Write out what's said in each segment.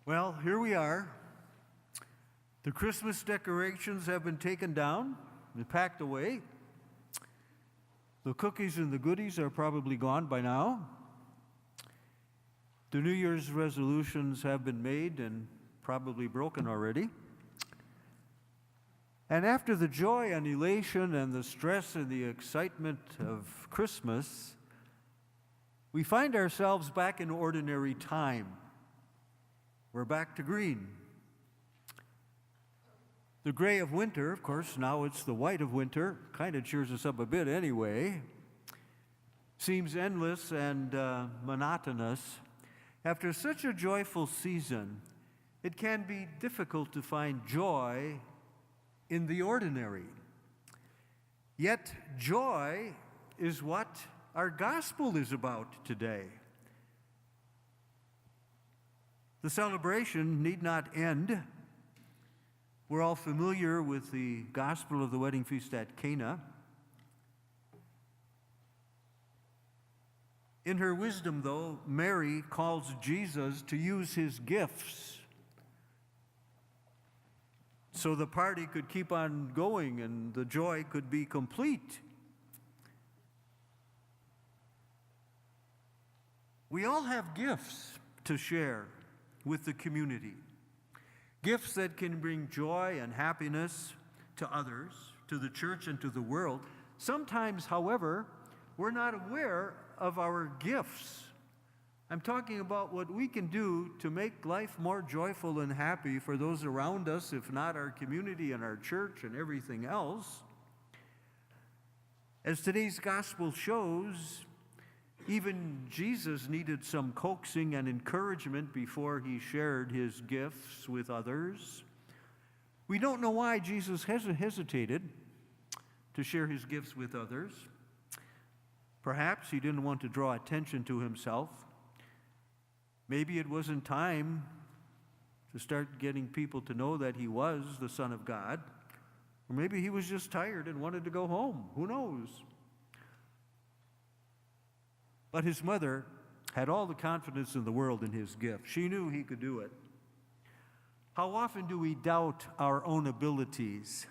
Well, here we are. The Christmas decorations have been taken down and packed away. The cookies and the goodies are probably gone by now. The New Year's resolutions have been made and probably broken already. And after the joy and elation and the stress and the excitement of Christmas, we find ourselves back in ordinary time. We're back to green. The gray of winter, of course, now it's the white of winter, kind of cheers us up a bit anyway, seems endless and monotonous. After such a joyful season, it can be difficult to find joy in the ordinary. Yet joy is what our gospel is about today. The celebration need not end. We're all familiar with the gospel of the wedding feast at Cana. In her wisdom, though, Mary calls Jesus to use his gifts so the party could keep on going and the joy could be complete. We all have gifts to share with the community. Gifts that can bring joy and happiness to others, to the church and to the world. Sometimes, however, we're not aware of our gifts. I'm talking about what we can do to make life more joyful and happy for those around us, if not our community and our church and everything else. As today's gospel shows, even Jesus needed some coaxing and encouragement before he shared his gifts with others. We don't know why Jesus hesitated to share his gifts with others. Perhaps he didn't want to draw attention to himself. Maybe it wasn't time to start getting people to know that he was the Son of God. Or maybe he was just tired and wanted to go home. Who knows? But his mother had all the confidence in the world in his gift. She knew he could do it. How often do we doubt our own abilities,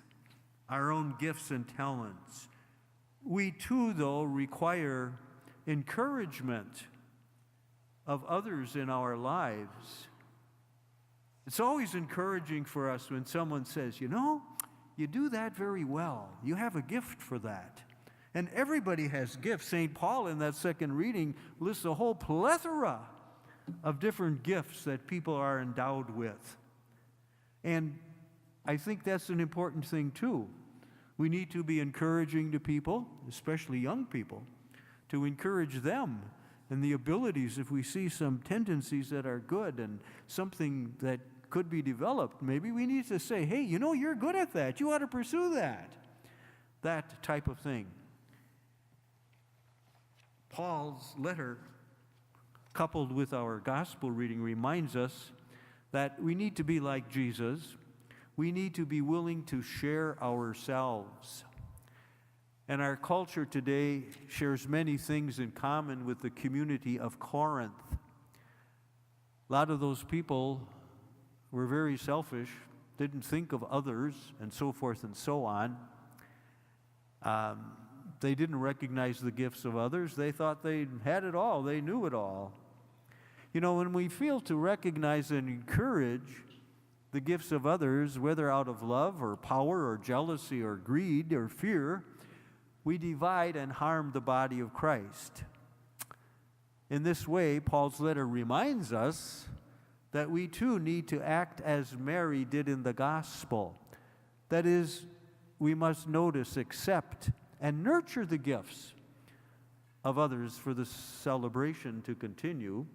our own gifts and talents? We too, though, require encouragement of others in our lives. It's always encouraging for us when someone says, you know, you do that very well. You have a gift for that. And everybody has gifts. St. Paul, in that second reading, lists a whole plethora of different gifts that people are endowed with. And I think that's an important thing, too. We need to be encouraging to people, especially young people, to encourage them and the abilities. If we see some tendencies that are good and something that could be developed, maybe we need to say, hey, you know, you're good at that. You ought to pursue that. That type of thing. Paul's letter, coupled with our gospel reading, reminds us that we need to be like Jesus. We need to be willing to share ourselves. And our culture today shares many things in common with the community of Corinth. A lot of those people were very selfish, didn't think of others, and so forth and so on. They didn't recognize the gifts of others. They thought they had it all. They knew it all. You know, when we fail to recognize and encourage the gifts of others, whether out of love or power or jealousy or greed or fear, we divide and harm the body of Christ. In this way, Paul's letter reminds us that we too need to act as Mary did in the gospel. That is, we must notice, accept, and nurture the gifts of others for the celebration to continue.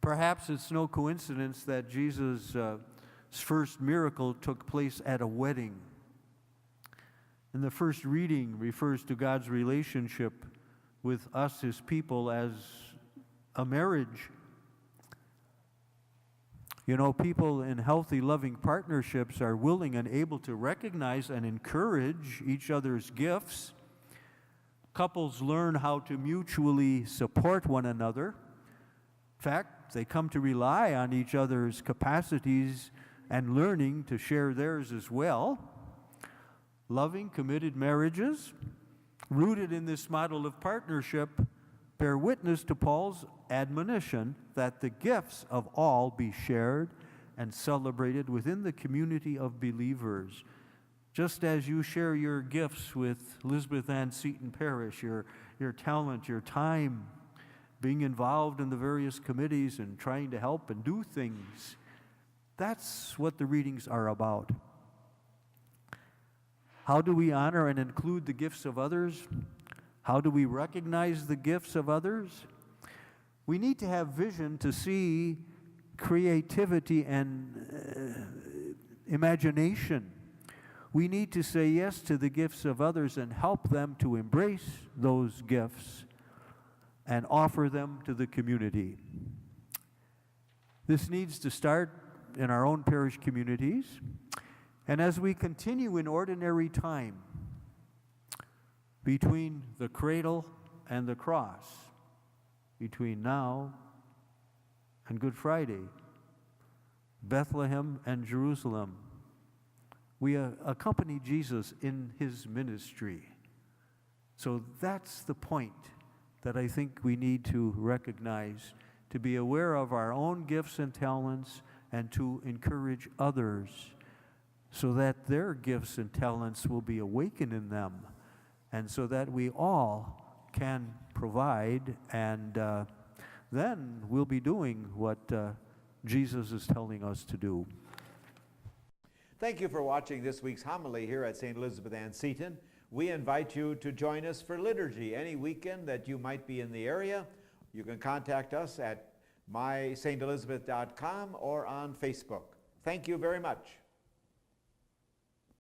Perhaps it's no coincidence that Jesus' first miracle took place at a wedding. And the first reading refers to God's relationship with us, his people, as a marriage. You know, people in healthy, loving partnerships are willing and able to recognize and encourage each other's gifts. Couples learn how to mutually support one another. In fact, they come to rely on each other's capacities and learning to share theirs as well. Loving, committed marriages, rooted in this model of partnership, bear witness to Paul's admonition that the gifts of all be shared and celebrated within the community of believers. Just as you share your gifts with Elizabeth Ann Seton Parish, your talent, your time, being involved in the various committees and trying to help and do things, that's what the readings are about. How do we honor and include the gifts of others? How do we recognize the gifts of others? We need to have vision to see creativity and imagination. We need to say yes to the gifts of others and help them to embrace those gifts and offer them to the community. This needs to start in our own parish communities. And as we continue in ordinary time, between the cradle and the cross, between now and Good Friday, Bethlehem and Jerusalem, we accompany Jesus in his ministry. So that's the point that I think we need to recognize, to be aware of our own gifts and talents and to encourage others so that their gifts and talents will be awakened in them, and so that we all can provide, and then we'll be doing what Jesus is telling us to do. Thank you for watching this week's homily here at St. Elizabeth Ann Seton. We invite you to join us for liturgy any weekend that you might be in the area. You can contact us at mysaintelizabeth.com or on Facebook. Thank you very much.